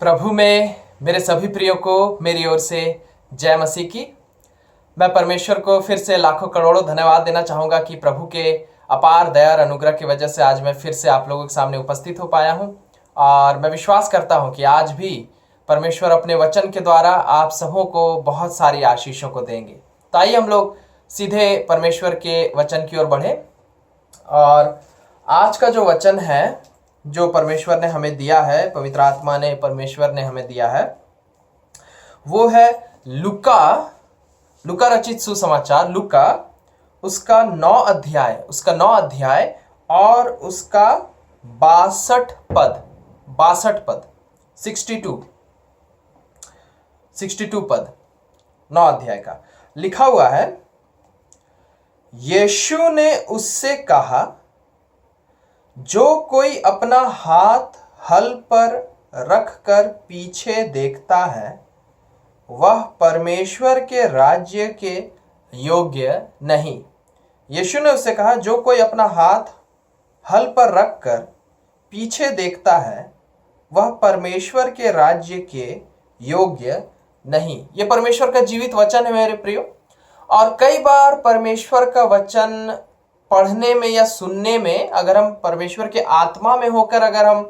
प्रभु में मेरे सभी प्रियो को मेरी ओर से जय मसीह की। मैं परमेश्वर को फिर से लाखों करोड़ों धन्यवाद देना चाहूँगा कि प्रभु के अपार दया और अनुग्रह की वजह से आज मैं फिर से आप लोगों के सामने उपस्थित हो पाया हूँ। और मैं विश्वास करता हूँ कि आज भी परमेश्वर अपने वचन के द्वारा आप सबों को बहुत सारी आशीषों को देंगे। तो आइए हम लोग सीधे परमेश्वर के वचन की ओर बढ़े। और आज का जो वचन है जो परमेश्वर ने हमें दिया है, पवित्र आत्मा ने परमेश्वर ने हमें दिया है, वो है लूका रचित सुसमाचार, लूका उसका 9 अध्याय और उसका 62 पद 62 पद 9 अध्याय का लिखा हुआ है। यीशु ने उससे कहा, जो कोई अपना हाथ हल पर रखकर पीछे देखता है वह परमेश्वर के राज्य के योग्य नहीं। यीशु ने उससे कहा, जो कोई अपना हाथ हल पर रखकर पीछे देखता है वह परमेश्वर के राज्य के योग्य नहीं। ये परमेश्वर का जीवित वचन है मेरे प्रियो। और कई बार परमेश्वर का वचन पढ़ने में या सुनने में, अगर हम परमेश्वर के आत्मा में होकर अगर हम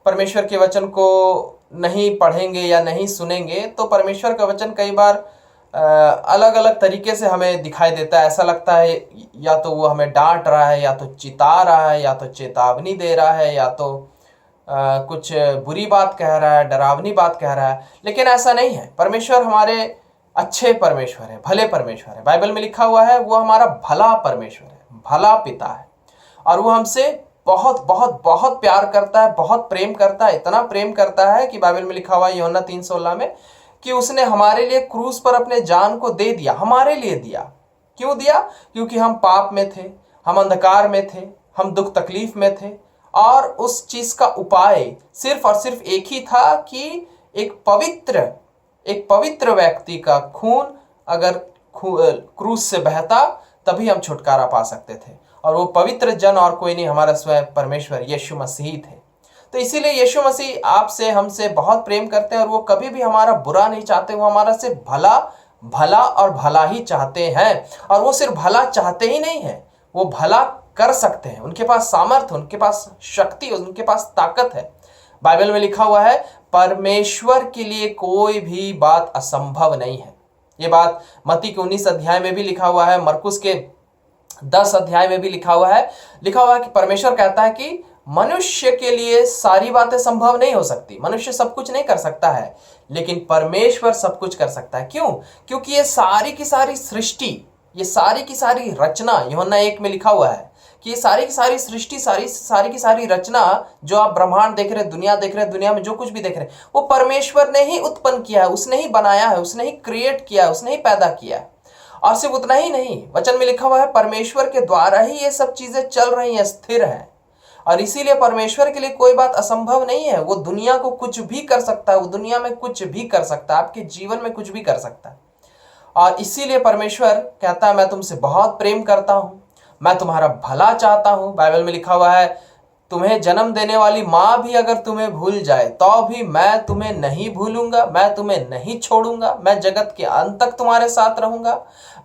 परमेश्वर के वचन को नहीं पढ़ेंगे या नहीं सुनेंगे तो परमेश्वर का वचन कई बार अलग अलग तरीके से हमें दिखाई देता है। ऐसा लगता है या तो वो हमें डांट रहा है, या तो चिता रहा है, या तो चेतावनी दे रहा है, या तो कुछ बुरी बात कह रहा है, डरावनी बात कह रहा है। लेकिन ऐसा नहीं है। परमेश्वर हमारे अच्छे परमेश्वर है, भले परमेश्वर है। बाइबल में लिखा हुआ है वो हमारा भला परमेश्वर है, भला पिता है। और वो हमसे बहुत बहुत बहुत प्यार करता है, बहुत प्रेम करता है। इतना प्रेम करता है कि बाइबल में लिखा हुआ है यूहन्ना 3:16 में कि उसने हमारे लिए क्रूस पर अपने जान को दे दिया। हमारे लिए दिया। क्यों दिया? क्योंकि हम पाप में थे, हम अंधकार में थे, हम दुख तकलीफ में थे। और उस चीज का उपाय सिर्फ और सिर्फ एक ही था कि एक पवित्र व्यक्ति का खून अगर क्रूस से बहता तभी हम छुटकारा पा सकते थे। और वो पवित्र जन और कोई नहीं, हमारा स्वयं परमेश्वर यीशु मसीह थे। तो इसीलिए यीशु मसीह आपसे हमसे बहुत प्रेम करते हैं और वो कभी भी हमारा बुरा नहीं चाहते। वो हमारा सिर्फ भला और भला ही चाहते हैं। और वो सिर्फ भला चाहते ही नहीं है, वो भला कर सकते हैं। उनके पास सामर्थ्य, उनके पास शक्ति, उनके पास ताकत है। बाइबल में लिखा हुआ है परमेश्वर के लिए कोई भी बात असंभव नहीं है। ये बात मत्ती के 19 अध्याय में भी लिखा हुआ है, मरकुस के 10 अध्याय में भी लिखा हुआ है कि परमेश्वर कहता है कि मनुष्य के लिए सारी बातें संभव नहीं हो सकती। मनुष्य सब कुछ नहीं कर सकता है, लेकिन परमेश्वर सब कुछ कर सकता है। क्यों? क्योंकि ये सारी की सारी सृष्टि, ये सारी की सारी रचना, यूहन्ना 1 में लिखा हुआ है कि ये सारी की सारी सृष्टि, सारी की सारी रचना, जो आप ब्रह्मांड देख रहे, दुनिया देख रहे, दुनिया में जो कुछ भी देख रहे, वो परमेश्वर ने ही उत्पन्न किया है, उसने ही बनाया है, उसने ही क्रिएट किया है, उसने ही पैदा किया है। और सिर्फ उतना ही नहीं, वचन में लिखा हुआ है परमेश्वर के द्वारा ही ये सब चीजें चल रही हैं, स्थिर हैं। और इसीलिए परमेश्वर के लिए कोई बात असंभव नहीं है। वो दुनिया को कुछ भी कर सकता है, वो दुनिया में कुछ भी कर सकता है, आपके जीवन में कुछ भी कर सकता है। और इसीलिए परमेश्वर कहता है, मैं तुमसे बहुत प्रेम करता हूं, मैं तुम्हारा भला चाहता हूं। बाइबल में लिखा हुआ है, तुम्हें जन्म देने वाली माँ भी अगर तुम्हें भूल जाए तो भी मैं तुम्हें नहीं भूलूंगा, मैं तुम्हें नहीं छोड़ूंगा, मैं जगत के अंत तक तुम्हारे साथ रहूंगा।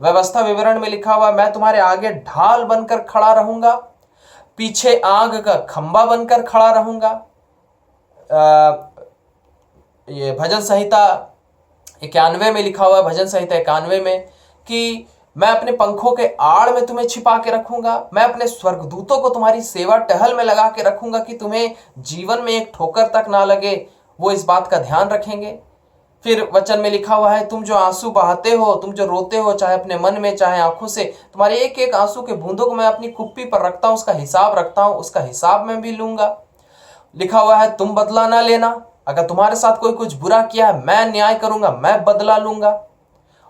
व्यवस्था विवरण में लिखा हुआ, मैं तुम्हारे आगे ढाल बनकर खड़ा रहूंगा, पीछे आग का खंबा बनकर खड़ा रहूंगा। ये भजन संहिता 91 में लिखा हुआ, भजन संहिता 91 में कि मैं अपने पंखों के आड़ में तुम्हें छिपा के रखूंगा, मैं अपने स्वर्गदूतों को तुम्हारी सेवा टहल में लगा के रखूंगा कि तुम्हें जीवन में एक ठोकर तक ना लगे। वो इस बात का ध्यान रखेंगे। फिर वचन में लिखा हुआ है, तुम जो आंसू बहाते हो, तुम जो रोते हो, चाहे अपने मन में चाहे आंखों से, तुम्हारे एक एक आंसू के बूंदों को मैं अपनी कुप्पी पर रखता हूं, उसका हिसाब रखता हूं, उसका हिसाब मैं भी लूंगा। लिखा हुआ है, तुम बदला ना लेना, अगर तुम्हारे साथ कोई कुछ बुरा किया है मैं न्याय करूंगा, मैं बदला लूंगा।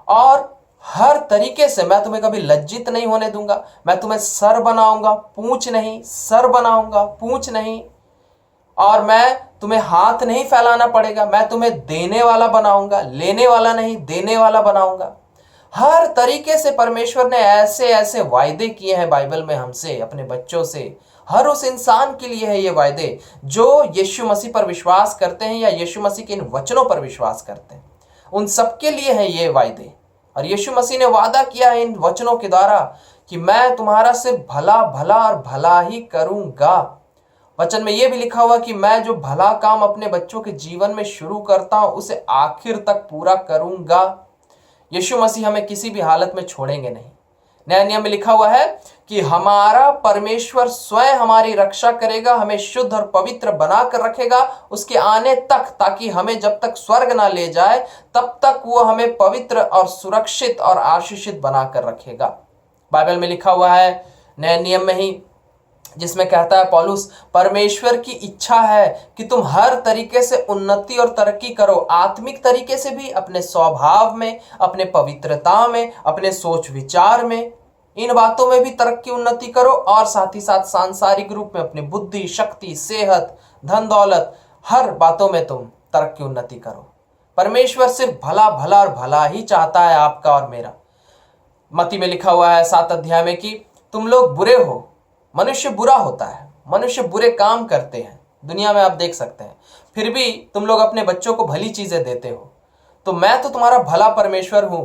और हर तरीके से मैं तुम्हें कभी लज्जित नहीं होने दूंगा। मैं तुम्हें सर बनाऊंगा, पूंछ नहीं, सर बनाऊंगा, पूंछ नहीं। और मैं तुम्हें हाथ नहीं फैलाना पड़ेगा, मैं तुम्हें देने वाला बनाऊंगा, लेने वाला नहीं, देने वाला बनाऊंगा। हर तरीके से परमेश्वर ने ऐसे ऐसे वायदे किए हैं बाइबल में हमसे, अपने बच्चों से। हर उस इंसान के लिए है ये वायदे जो यीशु मसीह पर विश्वास करते हैं या यीशु मसीह के इन वचनों पर विश्वास करते हैं, उन सबके लिए है ये वायदे। और यीशु मसीह ने वादा किया है इन वचनों के द्वारा कि मैं तुम्हारा सिर्फ भला भला और भला ही करूंगा। वचन में यह भी लिखा हुआ कि मैं जो भला काम अपने बच्चों के जीवन में शुरू करता हूं उसे आखिर तक पूरा करूंगा। यीशु मसीह हमें किसी भी हालत में छोड़ेंगे नहीं। नया नियम में लिखा हुआ है कि हमारा परमेश्वर स्वयं हमारी रक्षा करेगा, हमें शुद्ध और पवित्र बनाकर रखेगा उसके आने तक, ताकि हमें जब तक स्वर्ग ना ले जाए तब तक वो हमें पवित्र और सुरक्षित और आशीषित बनाकर रखेगा। बाइबल में लिखा हुआ है नए नियम में ही, जिसमें कहता है पौलुस, परमेश्वर की इच्छा है कि तुम हर तरीके से उन्नति और तरक्की करो, आत्मिक तरीके से भी, अपने स्वभाव में, अपने पवित्रता में, अपने सोच विचार में, इन बातों में भी तरक्की उन्नति करो, और साथ ही साथ सांसारिक रूप में अपनी बुद्धि, शक्ति, सेहत, धन दौलत, हर बातों में तुम तरक्की उन्नति करो। परमेश्वर सिर्फ भला भला और भला ही चाहता है आपका और मेरा। मत्ती में लिखा हुआ है 7 अध्याय में कि तुम लोग बुरे हो। मनुष्य बुरा होता है, मनुष्य बुरे काम करते हैं, दुनिया में आप देख सकते हैं, फिर भी तुम लोग अपने बच्चों को भली चीजें देते हो। तो मैं तो तुम्हारा भला परमेश्वर हूं,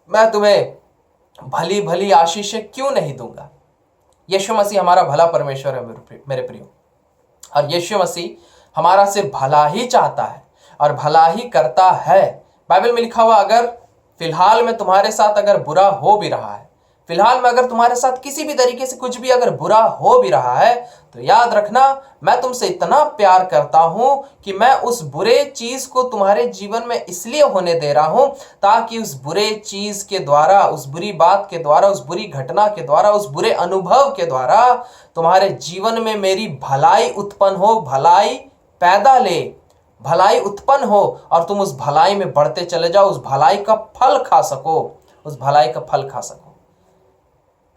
मैं तुम्हें भली भली आशीषें क्यों नहीं दूंगा। यीशु मसीह हमारा भला परमेश्वर है मेरे प्रियो, और यीशु मसीह हमारा सिर्फ भला ही चाहता है और भला ही करता है। बाइबल में लिखा हुआ, अगर फिलहाल में तुम्हारे साथ अगर बुरा हो भी रहा है, फिलहाल में अगर तुम्हारे साथ किसी भी तरीके से कुछ भी अगर बुरा हो भी रहा है, तो याद रखना मैं तुमसे इतना प्यार करता हूं कि मैं उस बुरे चीज को तुम्हारे जीवन में इसलिए होने दे रहा हूं ताकि उस बुरे चीज के द्वारा, उस बुरी बात के द्वारा, उस बुरी घटना के द्वारा, उस बुरे अनुभव के द्वारा तुम्हारे जीवन में मेरी भलाई उत्पन्न हो, भलाई पैदा ले, भलाई उत्पन्न हो, और तुम उस भलाई में बढ़ते चले जाओ, उस भलाई का फल खा सको, उस भलाई का फल खा सको।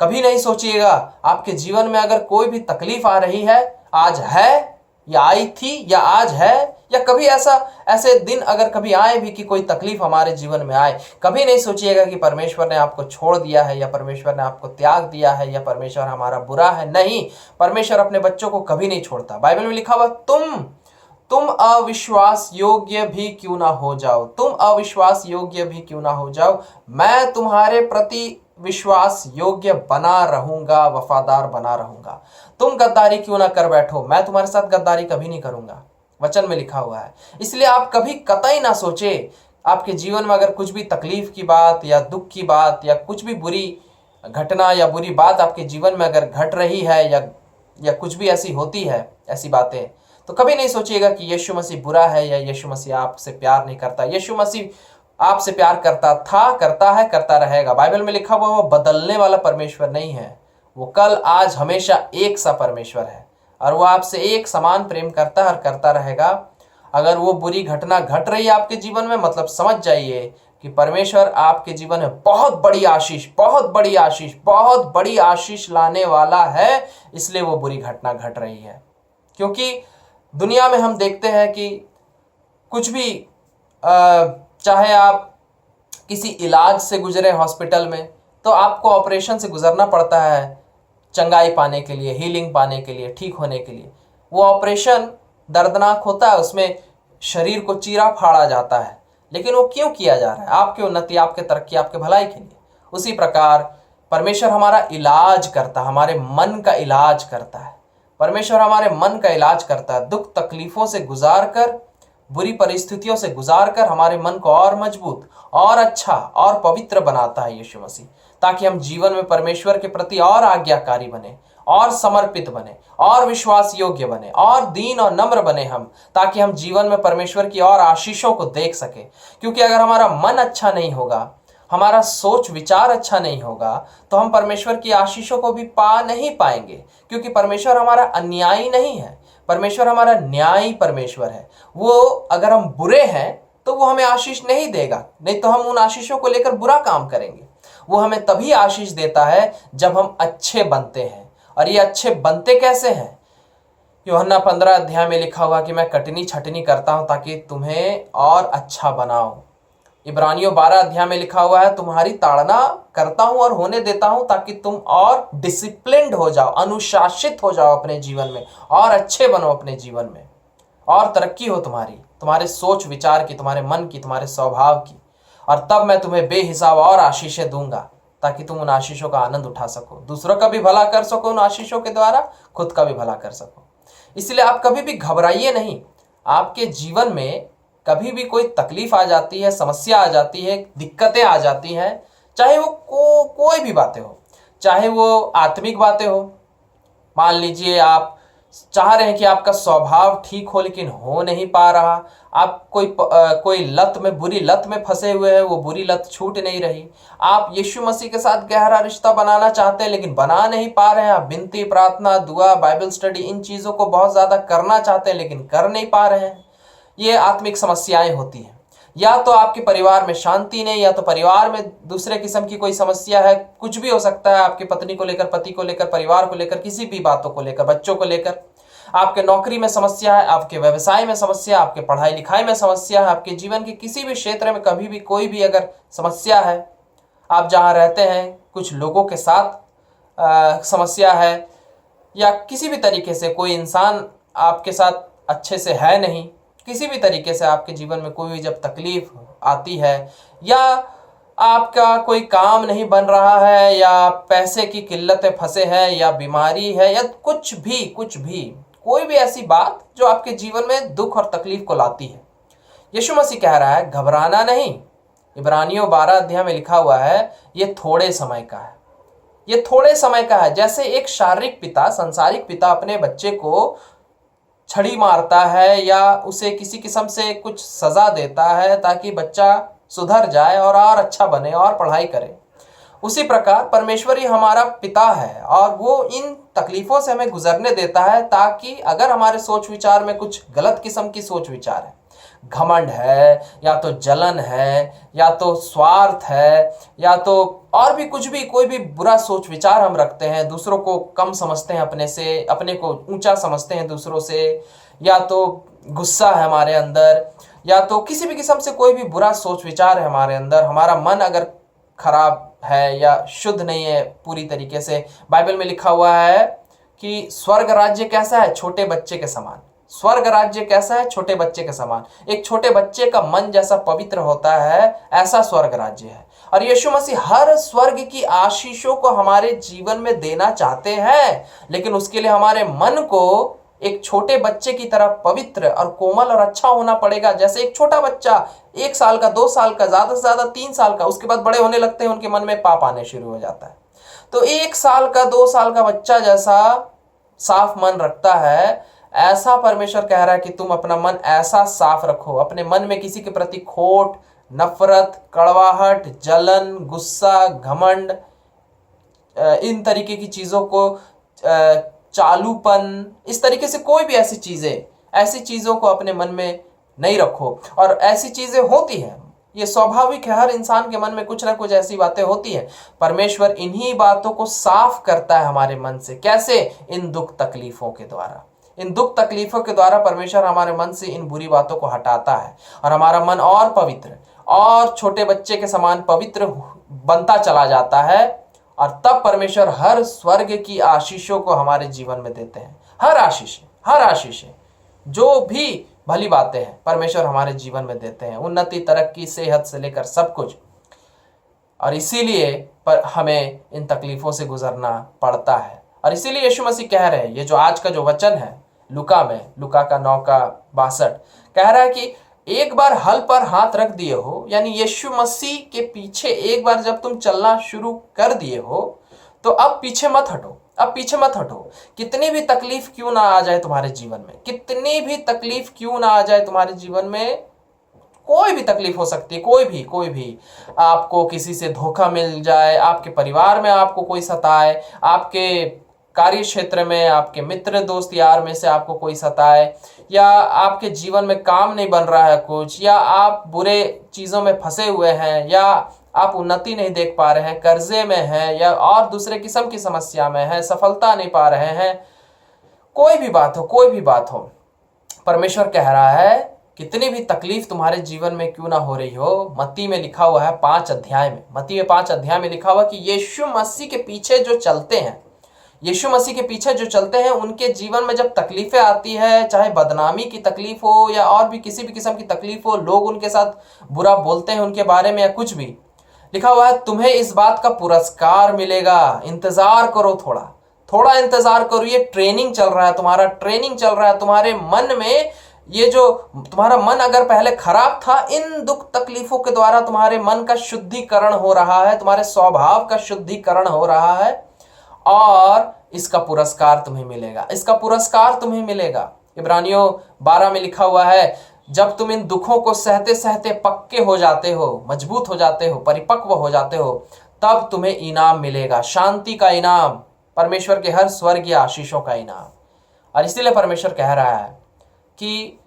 कभी नहीं सोचिएगा आपके जीवन में अगर कोई भी तकलीफ आ रही है, आज है या आई थी या आज है, या कभी ऐसे दिन अगर कभी आए भी कि कोई तकलीफ हमारे जीवन में आए, कभी नहीं सोचिएगा कि परमेश्वर ने आपको छोड़ दिया है या परमेश्वर ने आपको त्याग दिया है या परमेश्वर हमारा बुरा है। नहीं, परमेश्वर अपने बच्चों को कभी नहीं छोड़ता। बाइबल में लिखा हुआ, तुम अविश्वास योग्य भी क्यों ना हो जाओ, तुम अविश्वास योग्य भी क्यों ना हो जाओ, मैं तुम्हारे प्रति विश्वास योग्य बना रहूंगा, वफादार बना रहूंगा। तुम गद्दारी क्यों ना कर बैठो, मैं तुम्हारे साथ गद्दारी कभी नहीं करूंगा, वचन में लिखा हुआ है। इसलिए आप कभी कतई ना सोचे, आपके जीवन में अगर कुछ भी तकलीफ की बात या दुख की बात या कुछ भी बुरी घटना या बुरी बात आपके जीवन में अगर घट रही है या कुछ भी ऐसी होती है, ऐसी बातें, तो कभी नहीं सोचिएगा कि यीशु मसीह बुरा है या यीशु मसीह आपसे प्यार नहीं करता। यीशु मसीह आपसे प्यार करता था, करता है, करता रहेगा। बाइबल में लिखा हुआ वो बदलने वाला परमेश्वर नहीं है, वो कल आज हमेशा एक सा परमेश्वर है, और वो आपसे एक समान प्रेम करता है और करता रहेगा। अगर वो बुरी घटना घट रही है आपके जीवन में, मतलब समझ जाइए कि परमेश्वर आपके जीवन में बहुत बड़ी आशीष, बहुत बड़ी आशीष, बहुत बड़ी आशीष लाने वाला है, इसलिए वो बुरी घटना घट रही है। क्योंकि दुनिया में हम देखते हैं कि कुछ भी चाहे आप किसी इलाज से गुजरे हॉस्पिटल में, तो आपको ऑपरेशन से गुजरना पड़ता है चंगाई पाने के लिए, हीलिंग पाने के लिए, ठीक होने के लिए। वो ऑपरेशन दर्दनाक होता है, उसमें शरीर को चीरा फाड़ा जाता है, लेकिन वो क्यों किया जा रहा है? आपके उन्नति, आपके तरक्की, आपके भलाई के लिए। उसी प्रकार परमेश्वर हमारा इलाज करता, हमारे मन का इलाज करता है। परमेश्वर हमारे मन का इलाज करता है, दुख तकलीफों से गुजार कर, बुरी परिस्थितियों से गुजार कर हमारे मन को और मजबूत और अच्छा और पवित्र बनाता है यीशु मसीह, ताकि हम जीवन में परमेश्वर के प्रति और आज्ञाकारी बने, और समर्पित बने, और विश्वास योग्य बने, और दीन और नम्र बने हम, ताकि हम जीवन में परमेश्वर की और आशीषों को देख सके। क्योंकि अगर हमारा मन अच्छा नहीं होगा, हमारा सोच विचार अच्छा नहीं होगा, तो हम परमेश्वर की आशीषों को भी पा नहीं पाएंगे। क्योंकि परमेश्वर हमारा अन्यायी नहीं है, परमेश्वर हमारा न्यायी परमेश्वर है। वो अगर हम बुरे हैं तो वो हमें आशीष नहीं देगा, नहीं तो हम उन आशीषों को लेकर बुरा काम करेंगे। वो हमें तभी आशीष देता है जब हम अच्छे बनते हैं। और ये अच्छे बनते कैसे हैं? यूहन्ना 15 अध्याय में लिखा हुआ कि मैं कटनी छटनी करता हूं ताकि तुम्हें और अच्छा बनाऊं। इब्रानियों 12 अध्याय में लिखा हुआ है, तुम्हारी ताड़ना करता हूं और होने देता हूं ताकि तुम और डिसिप्लिन्ड हो जाओ, अनुशासित हो जाओ अपने जीवन में, और अच्छे बनो अपने जीवन में, और तरक्की हो तुम्हारे सोच विचार की, तुम्हारे मन की, तुम्हारे स्वभाव की। और तब मैं तुम्हें बेहिसाब और आशीषें दूंगा ताकि तुम उन आशीषों का आनंद उठा सको, दूसरों का भी भला कर सको उन आशीषों के द्वारा, खुद का भी भला कर सको। इसलिए आप कभी भी घबराइए नहीं। आपके जीवन में कभी भी कोई तकलीफ आ जाती है, समस्या आ जाती है, दिक्कतें आ जाती हैं, चाहे वो कोई भी बातें हो, चाहे वो आत्मिक बातें हो। मान लीजिए आप चाह रहे हैं कि आपका स्वभाव ठीक हो लेकिन हो नहीं पा रहा, आप कोई लत में, बुरी लत में फंसे हुए हैं, वो बुरी लत छूट नहीं रही। आप यीशु मसीह के साथ गहरा रिश्ता बनाना चाहते हैं लेकिन बना नहीं पा रहे हैं। आप विनती, प्रार्थना, दुआ, बाइबल स्टडी, इन चीज़ों को बहुत ज़्यादा करना चाहते हैं लेकिन कर नहीं पा रहे हैं। ये आत्मिक समस्याएं होती हैं। या तो आपके परिवार में शांति नहीं, या तो परिवार में दूसरे किस्म की कोई समस्या है, कुछ भी हो सकता है, आपके पत्नी को लेकर, पति को लेकर, परिवार को लेकर, किसी भी बातों को लेकर, बच्चों को लेकर। आपके नौकरी में समस्या है, आपके व्यवसाय में समस्या, आपके पढ़ाई लिखाई में समस्या है, आपके जीवन के किसी भी क्षेत्र में कभी भी कोई भी अगर समस्या है, आप जहाँ रहते हैं कुछ लोगों के साथ समस्या है, या किसी भी तरीके से कोई इंसान आपके साथ अच्छे से है नहीं, किसी भी तरीके से आपके जीवन में कोई भी जब तकलीफ आती है, या आपका कोई काम नहीं बन रहा है, या पैसे की किल्लत फंसे हैं, या बीमारी है, या कुछ भी कोई भी ऐसी बात जो आपके जीवन में दुख और तकलीफ को लाती है, यीशु मसीह कह रहा है घबराना नहीं। इब्रानियों 12 अध्याय में लिखा हुआ है ये थोड़े समय का है, ये थोड़े समय का है। जैसे एक शारीरिक पिता, संसारिक पिता अपने बच्चे को छड़ी मारता है या उसे किसी किस्म से कुछ सजा देता है ताकि बच्चा सुधर जाए और अच्छा बने और पढ़ाई करे, उसी प्रकार परमेश्वर ही हमारा पिता है और वो इन तकलीफों से हमें गुजरने देता है ताकि अगर हमारे सोच विचार में कुछ गलत किस्म की सोच विचार है, घमंड है, या तो जलन है, या तो स्वार्थ है, या तो और भी कुछ भी, कोई भी बुरा सोच विचार हम रखते हैं, दूसरों को कम समझते हैं अपने से, अपने को ऊंचा समझते हैं दूसरों से, या तो गुस्सा है हमारे अंदर, या तो किसी भी किस्म से कोई भी बुरा सोच विचार है हमारे अंदर, हमारा मन अगर खराब है या शुद्ध नहीं है पूरी तरीके से। बाइबल में लिखा हुआ है कि स्वर्ग राज्य कैसा है, छोटे बच्चे के समान। स्वर्ग राज्य कैसा है, छोटे बच्चे के समान। एक छोटे बच्चे का मन जैसा पवित्र होता है, ऐसा स्वर्ग राज्य है। और यीशु मसीह हर स्वर्ग की आशीषों को हमारे जीवन में देना चाहते हैं, लेकिन उसके लिए हमारे मन को एक छोटे बच्चे की तरह पवित्र और कोमल और अच्छा होना पड़ेगा। जैसे एक छोटा बच्चा 1 साल का, 2 साल का, ज्यादा से ज्यादा 3 साल का, उसके बाद बड़े होने लगते हैं, उनके मन में पाप आने शुरू हो जाता है। तो 1 साल का, 2 साल का बच्चा जैसा साफ मन रखता है, ऐसा परमेश्वर कह रहा है कि तुम अपना मन ऐसा साफ रखो। अपने मन में किसी के प्रति खोट, नफरत, कड़वाहट, जलन, गुस्सा, घमंड, इन तरीके की चीजों को, चालूपन, इस तरीके से कोई भी ऐसी चीजों को अपने मन में नहीं रखो। और ऐसी चीजें होती हैं, ये स्वाभाविक है, हर इंसान के मन में कुछ ना कुछ ऐसी बातें होती हैं। परमेश्वर इन्हीं बातों को साफ करता है हमारे मन से। कैसे? इन दुख तकलीफों के द्वारा। इन दुख तकलीफों के द्वारा परमेश्वर हमारे मन से इन बुरी बातों को हटाता है और हमारा मन और पवित्र और छोटे बच्चे के समान पवित्र बनता चला जाता है। और तब परमेश्वर हर स्वर्ग की आशीषों को हमारे जीवन में देते हैं। हर आशीष जो भी भली बातें हैं परमेश्वर हमारे जीवन में देते हैं, उन्नति, तरक्की, सेहत से लेकर सब कुछ। और इसीलिए पर हमें इन तकलीफों से गुजरना पड़ता है। और इसीलिए यीशु मसीह कह रहे हैं, ये जो आज का जो वचन है लूका का 9:62 कह रहा है कि एक बार हल पर हाथ रख दिए हो, यानी यीशु मसीह के पीछे एक बार जब तुम चलना शुरू कर दिए हो तो अब पीछे मत हटो। कितनी भी तकलीफ क्यों ना आ जाए तुम्हारे जीवन में, कितनी भी तकलीफ क्यों ना आ जाए तुम्हारे जीवन में, कोई भी तकलीफ हो सकती है, कोई भी आपको किसी से धोखा मिल जाए, आपके परिवार में आपको कोई सताए, आपके कार्य क्षेत्र में आपके मित्र, दोस्त, यार में से आपको कोई सताए, या आपके जीवन में काम नहीं बन रहा है कुछ, या आप बुरे चीज़ों में फंसे हुए हैं, या आप उन्नति नहीं देख पा रहे हैं, कर्जे में हैं, या और दूसरे किस्म की समस्या में हैं, सफलता नहीं पा रहे हैं, कोई भी बात हो, परमेश्वर कह रहा है कितनी भी तकलीफ तुम्हारे जीवन में क्यों ना हो रही हो, मत्ती में लिखा हुआ है 5 अध्याय में, मत्ती में 5 अध्याय में लिखा हुआ कि यीशु मसीह के पीछे जो चलते हैं, यीशु मसीह के पीछे जो चलते हैं, उनके जीवन में जब तकलीफें आती है, चाहे बदनामी की तकलीफ हो या और भी किसी भी किस्म की तकलीफ हो, लोग उनके साथ बुरा बोलते हैं उनके बारे में या कुछ भी, लिखा हुआ है तुम्हें इस बात का पुरस्कार मिलेगा। इंतजार करो, थोड़ा थोड़ा इंतजार करो। ये ट्रेनिंग चल रहा है, तुम्हारा ट्रेनिंग चल रहा है तुम्हारे मन में। ये जो तुम्हारा मन अगर पहले खराब था, इन दुख तकलीफों के द्वारा तुम्हारे मन का शुद्धिकरण हो रहा है, तुम्हारे स्वभाव का शुद्धिकरण हो रहा है, और इसका पुरस्कार तुम्हें मिलेगा, इसका पुरस्कार तुम्हें मिलेगा। इब्रानियों 12 में लिखा हुआ है जब तुम इन दुखों को सहते सहते पक्के हो जाते हो, मजबूत हो जाते हो, परिपक्व हो जाते हो, तब तुम्हें इनाम मिलेगा, शांति का इनाम, परमेश्वर के हर स्वर्गीय आशीषों का इनाम। और इसीलिए परमेश्वर कह रहा है कि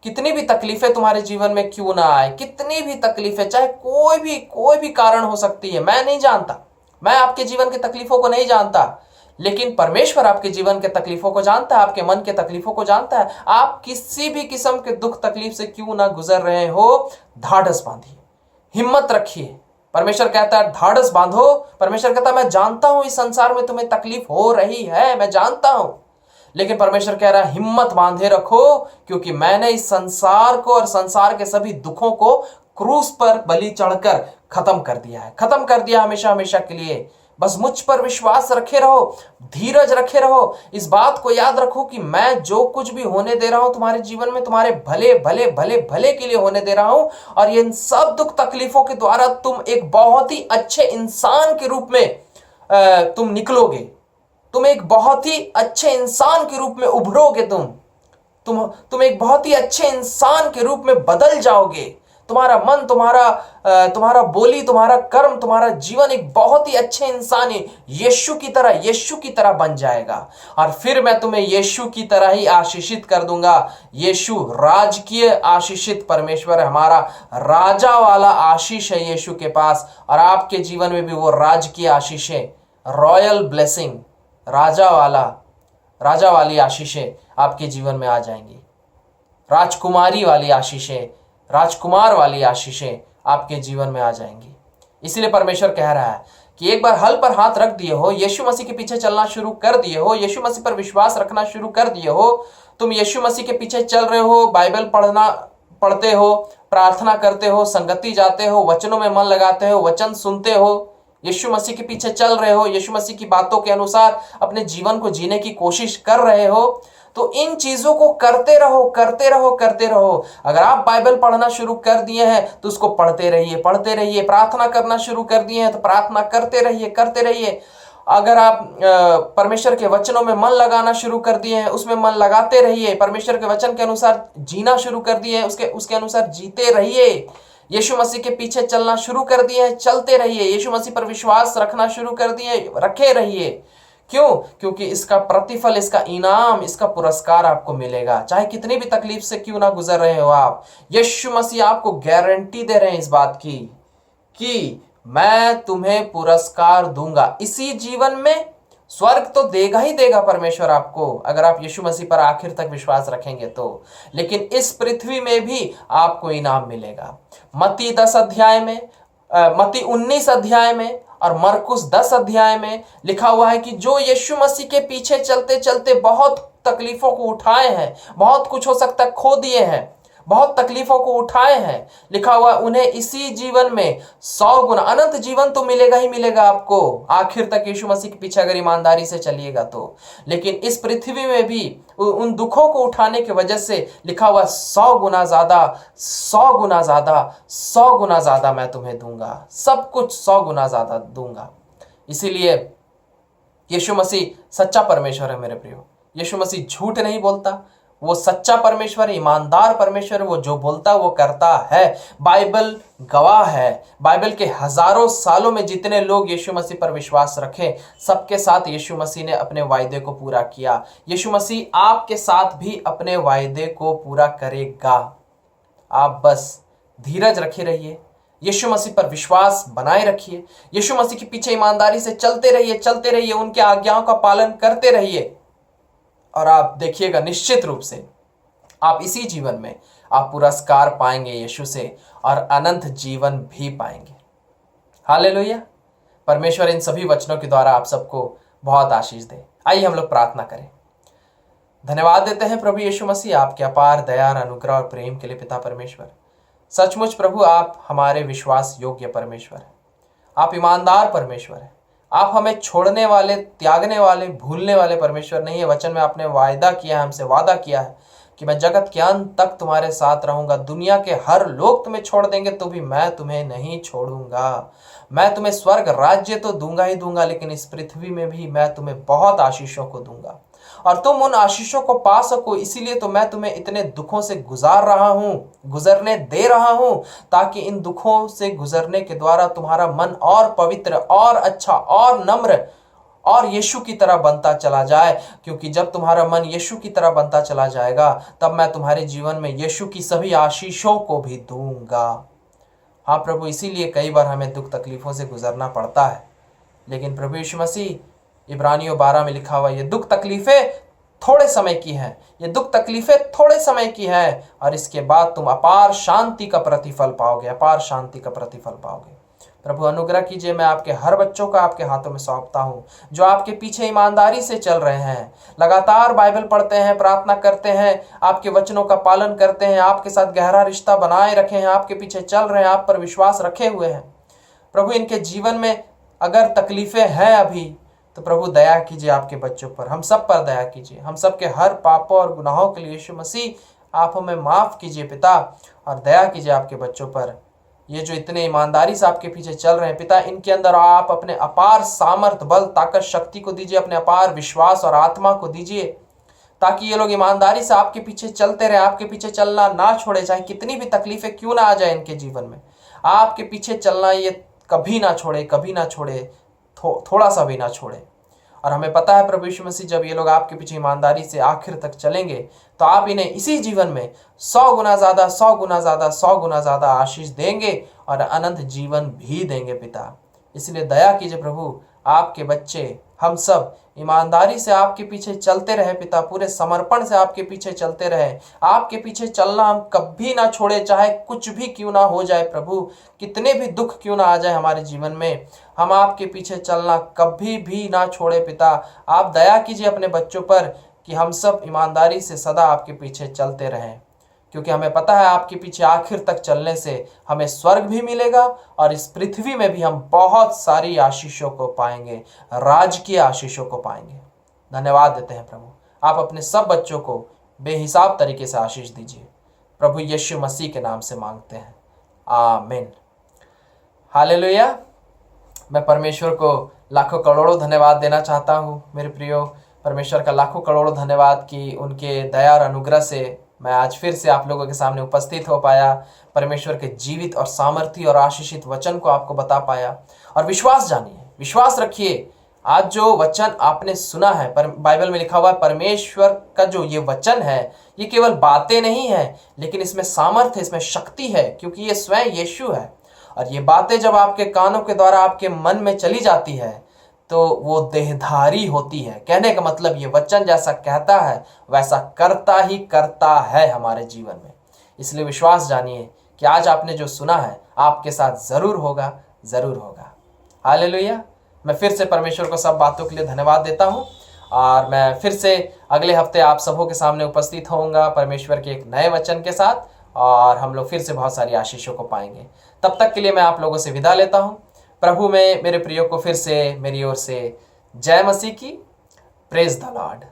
कितनी भी तकलीफें तुम्हारे जीवन में क्यों ना आए, कितनी भी तकलीफें, चाहे कोई भी कारण हो सकती है, मैं नहीं जानता, मैं आपके जीवन की तकलीफों को नहीं जानता, लेकिन परमेश्वर आपके जीवन के तकलीफों को जानता है, आपके मन के तकलीफों को जानता है। आप किसी भी किस्म के दुख तकलीफ से क्यों ना गुजर रहे हो, ढाढ़स बांधिए, हिम्मत रखिए। परमेश्वर कहता है ढाढ़स बांधो। परमेश्वर कहता है मैं जानता हूं इस संसार में तुम्हें तकलीफ हो रही है, मैं जानता हूं, लेकिन परमेश्वर कह रहा है हिम्मत बांधे रखो, क्योंकि मैंने इस संसार को और संसार के सभी दुखों को क्रूस पर बलि चढ़कर खत्म कर दिया है, खत्म कर दिया हमेशा हमेशा के लिए। बस मुझ पर विश्वास रखे रहो, धीरज रखे रहो, इस बात को याद रखो कि मैं जो कुछ भी होने दे रहा हूं तुम्हारे जीवन में, तुम्हारे भले भले भले भले के लिए होने दे रहा हूं, और इन सब दुख तकलीफों के द्वारा तुम एक बहुत ही अच्छे इंसान के रूप में तुम निकलोगे, तुम एक बहुत ही अच्छे इंसान के रूप में उभरोगे, तुम एक बहुत ही अच्छे इंसान के रूप में बदल जाओगे। तुम्हारा मन, तुम्हारा बोली, तुम्हारा कर्म, तुम्हारा जीवन एक बहुत ही अच्छे इंसान है, यीशु की तरह बन जाएगा। और फिर मैं तुम्हें यीशु की तरह ही आशीषित कर दूंगा। यीशु राजकीय आशीषित परमेश्वर है, हमारा राजा वाला आशीष है यीशु के पास, और आपके जीवन में भी वो राजकीय आशीष है, रॉयल ब्लेसिंग, राजा वाली आशीषें आपके जीवन में आ जाएंगी, राजकुमारी वाली आशीषें, राजकुमार वाली आशीषें आपके जीवन में आ जाएंगी। इसलिए परमेश्वर कह रहा है कि एक बार हल पर हाथ रख दिए हो, यीशु मसीह के पीछे चलना शुरू कर दिए हो, यीशु मसीह पर विश्वास रखना शुरू कर दिए हो, तुम यीशु मसीह के पीछे चल रहे हो, बाइबल पढ़ते हो, प्रार्थना करते हो, संगति जाते हो, वचनों में मन लगाते हो, वचन सुनते हो, यीशु मसीह के पीछे चल रहे हो, यीशु मसीह की बातों के अनुसार अपने जीवन को जीने की कोशिश कर रहे हो, तो इन चीजों को करते रहो, करते रहो, करते रहो। अगर आप बाइबल पढ़ना शुरू कर दिए हैं तो उसको पढ़ते रहिए, पढ़ते रहिए। प्रार्थना करना शुरू कर दिए हैं तो प्रार्थना करते रहिए, करते रहिए। अगर आप परमेश्वर के वचनों में मन लगाना शुरू कर दिए हैं, उसमें मन लगाते रहिए। परमेश्वर के वचन के अनुसार जीना शुरू कर दिए हैं, उसके अनुसार जीते रहिए। यीशु मसीह के पीछे चलना शुरू कर दिए हैं, चलते रहिए। यीशु मसीह पर विश्वास रखना शुरू कर दिए, रखे रहिए। क्यों? क्योंकि इसका प्रतिफल, इसका इनाम, इसका पुरस्कार आपको मिलेगा, चाहे कितनी भी तकलीफ से क्यों ना गुजर रहे हो आप। यीशु मसीह आपको गारंटी दे रहे हैं इस बात की कि मैं तुम्हें पुरस्कार दूंगा। इसी जीवन में स्वर्ग तो देगा ही देगा परमेश्वर आपको, अगर आप यीशु मसीह पर आखिर तक विश्वास रखेंगे तो, लेकिन इस पृथ्वी में भी आपको इनाम मिलेगा। मत्ती 10 अध्याय में, मत्ती 19 अध्याय में और मरकुस 10 अध्याय में लिखा हुआ है कि जो यीशु मसीह के पीछे चलते चलते बहुत तकलीफों को उठाए हैं, बहुत कुछ हो सकता है खो दिए हैं, बहुत तकलीफों को उठाए हैं, लिखा हुआ उन्हें इसी जीवन में 100 गुना अनंत जीवन तो मिलेगा ही मिलेगा आपको, आखिर तक यीशु मसीह के पीछे अगर ईमानदारी से चलिएगा तो। लेकिन इस पृथ्वी में भी उन दुखों को उठाने की वजह से लिखा हुआ 100 गुना ज्यादा, 100 गुना ज्यादा, 100 गुना ज्यादा मैं तुम्हें दूंगा, सब कुछ 100 गुना ज्यादा दूंगा। इसीलिए यीशु मसीह सच्चा परमेश्वर है मेरे प्रियो। यीशु मसीह झूठ नहीं बोलता, वो सच्चा परमेश्वर है, ईमानदार परमेश्वर है, वो जो बोलता है वो करता है। बाइबल गवाह है। बाइबल के हजारों सालों में जितने लोग यीशु मसीह पर विश्वास रखे, सबके साथ यीशु मसीह ने अपने वायदे को पूरा किया। यीशु मसीह आपके साथ भी अपने वायदे को पूरा करेगा। आप बस धीरज रखे रहिए, यीशु मसीह पर विश्वास बनाए रखिए, यीशु मसीह के पीछे ईमानदारी से चलते रहिए, चलते रहिए, उनके आज्ञाओं का पालन करते रहिए, और आप देखिएगा निश्चित रूप से आप इसी जीवन में आप पुरस्कार पाएंगे यीशु से और अनंत जीवन भी पाएंगे। हालेलुया। परमेश्वर इन सभी वचनों के द्वारा आप सबको बहुत आशीष दे। आइए हम लोग प्रार्थना करें। धन्यवाद देते हैं प्रभु यीशु मसीह आपके अपार दया, अनुग्रह और प्रेम के लिए पिता परमेश्वर। सचमुच प्रभु आप हमारे विश्वास योग्य परमेश्वर है, आप ईमानदार परमेश्वर है, आप हमें छोड़ने वाले, त्यागने वाले, भूलने वाले परमेश्वर नहीं है। वचन में आपने वायदा किया है, हमसे वादा किया है कि मैं जगत के अंत तक तुम्हारे साथ रहूंगा। दुनिया के हर लोग तुम्हें छोड़ देंगे तो भी मैं तुम्हें नहीं छोड़ूंगा। मैं तुम्हें स्वर्ग राज्य तो दूंगा ही दूंगा, लेकिन इस पृथ्वी में भी मैं तुम्हें बहुत आशीषों को दूंगा और तुम उन आशीषों को पा सको। इसीलिए तो मैं तुम्हें इतने दुखों से गुजरने दे रहा हूं, ताकि इन दुखों से गुजरने के द्वारा तुम्हारा मन और पवित्र और अच्छा और नम्र और यीशु की तरह बनता चला जाए। क्योंकि जब तुम्हारा मन यीशु की तरह बनता चला जाएगा, तब मैं तुम्हारे जीवन में यीशु की सभी आशीषों को भी दूंगा। हाँ प्रभु, इसीलिए कई बार हमें दुख तकलीफों से गुजरना पड़ता है, लेकिन प्रभु यीशु मसीह, इब्रानियों 12 में लिखा हुआ, ये दुख तकलीफें थोड़े समय की हैं, ये दुख तकलीफें थोड़े समय की हैं और इसके बाद तुम अपार शांति का प्रतिफल पाओगे, अपार शांति का प्रतिफल पाओगे। प्रभु अनुग्रह कीजिए। मैं आपके हर बच्चों का आपके हाथों में सौंपता हूँ, जो आपके पीछे ईमानदारी से चल रहे हैं, लगातार बाइबल पढ़ते हैं, प्रार्थना करते हैं, आपके वचनों का पालन करते हैं, आपके साथ गहरा रिश्ता बनाए रखे हैं, आपके पीछे चल रहे हैं, आप पर विश्वास रखे हुए हैं। प्रभु इनके जीवन में अगर तकलीफें हैं अभी, तो प्रभु दया कीजिए आपके बच्चों पर, हम सब पर दया कीजिए। हम सब के हर पापों और गुनाहों के लिए यीशु मसीह आप हमें माफ कीजिए पिता, और दया कीजिए आपके बच्चों पर। ये जो इतने ईमानदारी से आपके पीछे चल रहे हैं पिता, इनके अंदर आप अपने अपार सामर्थ, बल, ताकत, शक्ति को दीजिए, अपने अपार विश्वास और आत्मा को दीजिए, ताकि ये लोग ईमानदारी से आपके पीछे चलते रहे, आपके पीछे चलना ना छोड़े। चाहे कितनी भी तकलीफें क्यों ना आ जाए इनके जीवन में, आपके पीछे चलना ये कभी ना छोड़े, कभी ना छोड़े, थोड़ा सा भी ना छोड़े। और हमें पता है प्रभु यीशु मसीह, जब ये लोग आपके पीछे ईमानदारी से आखिर तक चलेंगे, तो आप इन्हें इसी जीवन में 100 गुना ज़्यादा, 100 गुना ज़्यादा, 100 गुना ज़्यादा आशीष देंगे और अनंत जीवन भी देंगे पिता। इसलिए दया कीजिए प्रभु, आपके बच्चे हम सब ईमानदारी से आपके पीछे चलते रहे पिता, पूरे समर्पण से आपके पीछे चलते रहे। आपके पीछे चलना हम कभी ना छोड़े, चाहे कुछ भी क्यों ना हो जाए प्रभु, कितने भी दुख क्यों ना आ जाए हमारे जीवन में, हम आपके पीछे चलना कभी भी ना छोड़े पिता। आप दया कीजिए अपने बच्चों पर कि हम सब ईमानदारी से सदा आपके पीछे चलते रहें, क्योंकि हमें पता है आपके पीछे आखिर तक चलने से हमें स्वर्ग भी मिलेगा और इस पृथ्वी में भी हम बहुत सारी आशीषों को पाएंगे, राजकीय आशीषों को पाएंगे। धन्यवाद देते हैं प्रभु, आप अपने सब बच्चों को बेहिसाब तरीके से आशीष दीजिए। प्रभु यीशु मसीह के नाम से मांगते हैं, आमीन। हालेलुया। मैं परमेश्वर को लाखों करोड़ों धन्यवाद देना चाहता हूँ। मेरे प्रियो, परमेश्वर का लाखों करोड़ों धन्यवाद कि उनके दया और अनुग्रह से मैं आज फिर से आप लोगों के सामने उपस्थित हो पाया, परमेश्वर के जीवित और सामर्थी और आशीषित वचन को आपको बता पाया। और विश्वास जानिए, विश्वास रखिए, आज जो वचन आपने सुना है, बाइबल में लिखा हुआ है, परमेश्वर का जो ये वचन है, ये केवल बातें नहीं है, लेकिन इसमें सामर्थ्य, इसमें शक्ति है, क्योंकि ये स्वयं यीशु है। और ये बातें जब आपके कानों के द्वारा आपके मन में चली जाती है, तो वो देहधारी होती है। कहने का मतलब, ये वचन जैसा कहता है वैसा करता ही करता है हमारे जीवन में। इसलिए विश्वास जानिए कि आज आपने जो सुना है आपके साथ जरूर होगा, जरूर होगा। हालेलुया। मैं फिर से परमेश्वर को सब बातों के लिए धन्यवाद देता हूँ, और मैं फिर से अगले हफ्ते आप सबों के सामने उपस्थित होऊंगा परमेश्वर के एक नए वचन के साथ, और हम लोग फिर से बहुत सारी आशीषों को पाएंगे। तब तक के लिए मैं आप लोगों से विदा लेता हूँ। प्रभु में मेरे प्रियो को फिर से मेरी ओर से जय मसीह की। Praise the Lord.